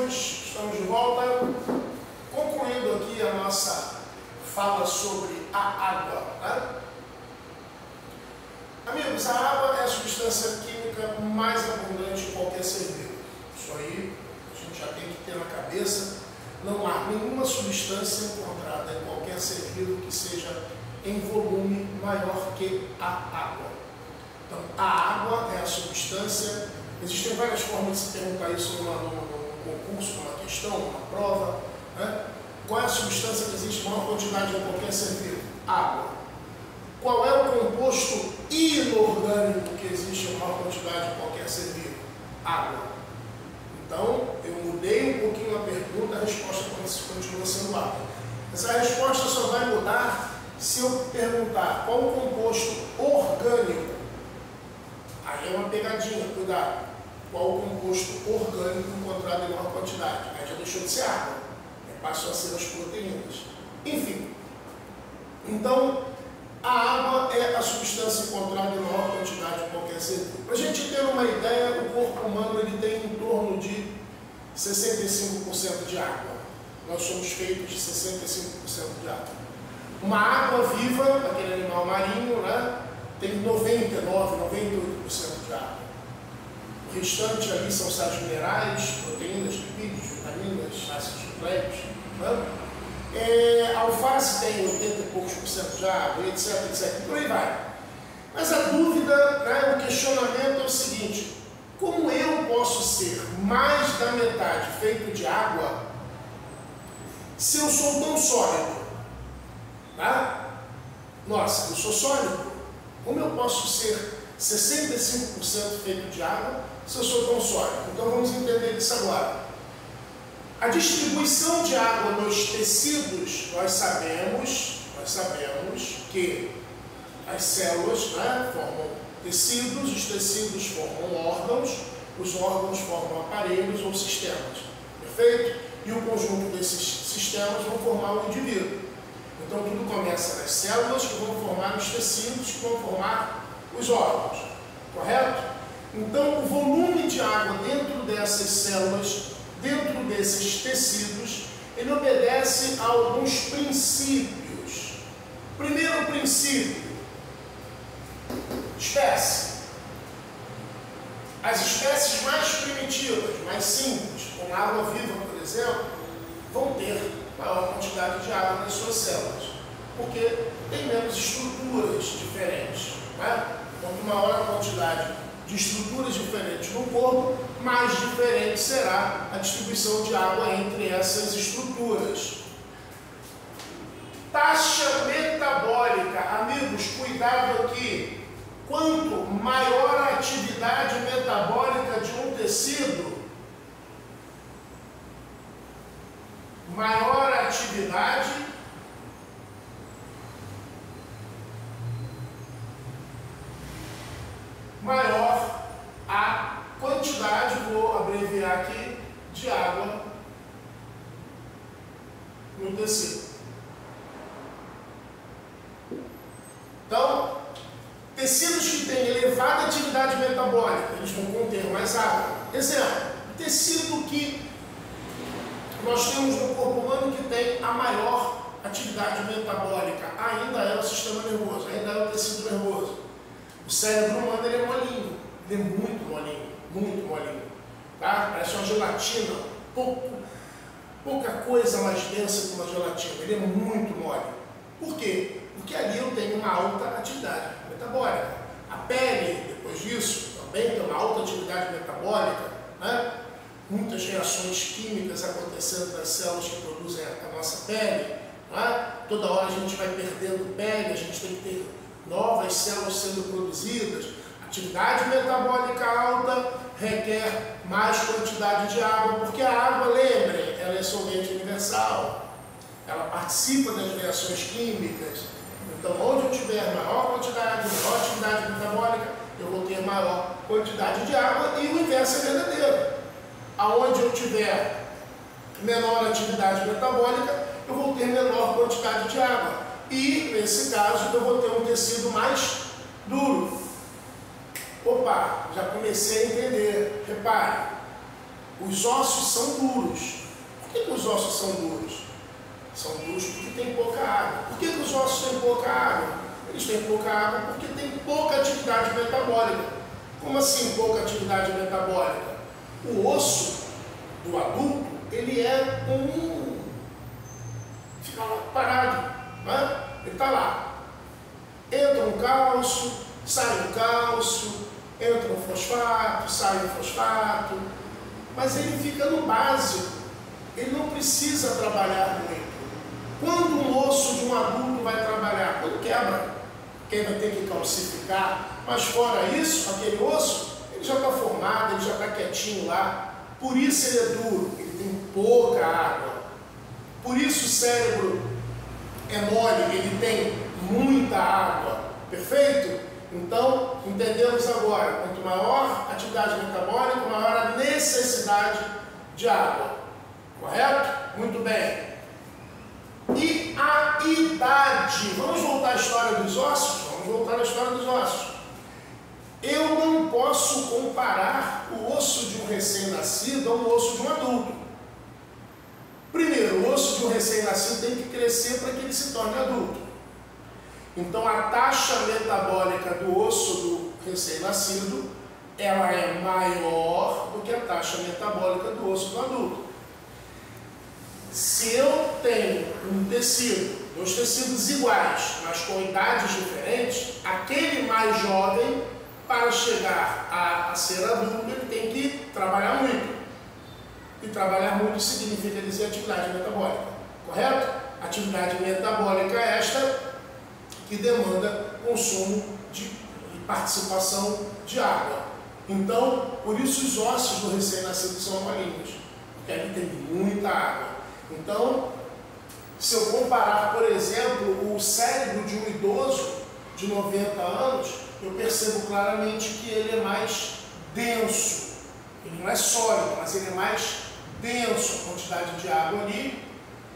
estamos de volta, concluindo aqui a nossa fala sobre a água. Né? Amigos, a água é a substância química mais abundante em qualquer ser vivo. Isso aí a gente já tem que ter na cabeça. Não há nenhuma substância encontrada em qualquer ser vivo que seja em volume maior que a água. Então, a água é a substância. Existem várias formas de se perguntar isso num concurso, numa questão, numa prova. Né? Qual é a substância que existe em maior quantidade em qualquer ser vivo? Água. Qual é o composto inorgânico que existe em maior quantidade em qualquer ser vivo? Água. Então, eu mudei um pouquinho a pergunta, a resposta continua sendo água. Essa resposta só vai mudar se eu perguntar qual o composto orgânico. Aí é uma pegadinha, cuidado. Qual o composto orgânico encontrado em maior quantidade? Aí já deixou de ser água, passou a ser as proteínas. Enfim, então a água é a substância encontrada em maior quantidade em qualquer ser vivo. Para a gente ter uma ideia, o corpo humano ele tem em torno de 65% de água. Nós somos feitos de 65% de água. Uma água viva, aquele animal marinho, né, tem 98% de água. O restante ali são sais minerais, proteínas, lipídios, vitaminas, ácidos nucleicos. Né? A alface tem 80 e poucos por cento de água, etc, etc. Por aí vai. Mas a dúvida, né, o questionamento é o seguinte: como eu posso ser mais da metade feito de água se eu sou tão sólido? Tá? Nossa, eu sou sólido. Como eu posso ser 65% feito de água se eu sou tão sólido? Então vamos entender isso agora. A distribuição de água nos tecidos, nós sabemos que as células, né, formam tecidos, os tecidos formam órgãos, os órgãos formam aparelhos ou sistemas. Perfeito? E o conjunto desses sistemas vão formar o indivíduo. Então tudo começa nas células que vão formar os tecidos que vão formar os órgãos. Correto? Então o volume de água dentro dessas células, dentro desses tecidos, ele obedece a alguns princípios. Primeiro princípio: espécie. As espécies mais primitivas, mais simples, como a água viva, por exemplo, vão ter maior quantidade de água nas suas células, porque tem menos estruturas diferentes. Né? Quanto maior a quantidade de estruturas diferentes no corpo, mais diferente será a distribuição de água entre essas estruturas. Taxa metabólica. Amigos, cuidado aqui. Quanto maior a atividade metabólica de um tecido, maior a atividade maior a quantidade, vou abreviar aqui, de água no tecido. Então, tecidos que têm elevada atividade metabólica, eles vão conter mais água. Exemplo, tecido que nós temos no corpo humano que tem a maior atividade metabólica ainda é o sistema nervoso, ainda é o tecido nervoso. O cérebro humano ele é molinho, ele é muito molinho, tá? Parece uma gelatina, pouca coisa mais densa que uma gelatina, ele é muito mole. Por quê? Porque ali eu tenho uma alta atividade metabólica. A pele, depois disso, também tem uma alta atividade metabólica, né? Muitas reações químicas acontecendo nas células que produzem a nossa pele. Né? Toda hora a gente vai perdendo pele, a gente tem que ter novas células sendo produzidas. Atividade metabólica alta requer mais quantidade de água, porque a água, lembrem, ela é solvente universal. Ela participa das reações químicas. Então, onde eu tiver maior quantidade, maior atividade metabólica, eu vou ter maior quantidade de água, e o inverso é verdadeiro. Aonde eu tiver menor atividade metabólica, eu vou ter menor quantidade de água. E, nesse caso, eu vou ter um tecido mais duro. Opa, já comecei a entender. Repare, Os ossos são duros. Por que os ossos são duros? São duros porque tem pouca água. Por que os ossos têm pouca água? Eles têm pouca água porque tem pouca atividade metabólica. Como assim pouca atividade metabólica? O osso do adulto, ele é fica lá parado, né? Ele está lá. Entra um cálcio, sai um cálcio, entra um fosfato, sai um fosfato, mas ele fica no básico, ele não precisa trabalhar muito. Quando um osso de um adulto vai trabalhar? Quando quebra, quem vai ter que calcificar, mas fora isso, aquele osso, ele já está formado, ele já está quietinho lá, por isso ele é duro, ele tem pouca água, por isso o cérebro é mole, ele tem muita água, perfeito? Então, entendemos agora, quanto maior a atividade metabólica, maior a necessidade de água, correto? Muito bem. E a idade, vamos voltar à história dos ossos? Vamos voltar à história dos ossos. Eu não posso comparar o osso de um recém-nascido ao osso de um adulto. Primeiro, o osso de um recém-nascido tem que crescer para que ele se torne adulto. Então, a taxa metabólica do osso do recém-nascido, ela é maior do que a taxa metabólica do osso do adulto. Se eu tenho um tecido, dois tecidos iguais, mas com idades diferentes, aquele mais jovem, para chegar a ser adulto, ele tem que trabalhar muito. E trabalhar muito significa dizer atividade metabólica, correto? Atividade metabólica é esta que demanda consumo e participação de água. Então, por isso os ossos do recém-nascido são molinhos, porque ali tem muita água. Então, se eu comparar, por exemplo, o cérebro de um idoso de 90 anos, eu percebo claramente que ele é mais denso. Ele não é sólido, mas ele é mais denso. A quantidade de água ali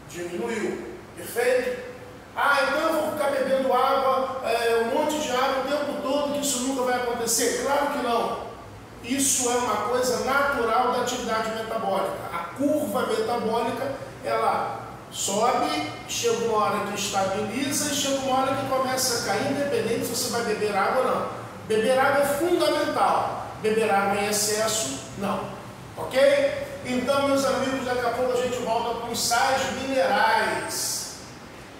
diminuiu. Perfeito? Então eu vou ficar bebendo água, um monte de água o tempo todo, que isso nunca vai acontecer? Claro que não. Isso é uma coisa natural da atividade metabólica. A curva metabólica, ela sobe, chega uma hora que estabiliza e chega uma hora que começa a cair, independente se você vai beber água ou não. Beber água é fundamental. Beber água em excesso, não. Ok? Então, meus amigos, daqui a pouco a gente volta com os sais minerais.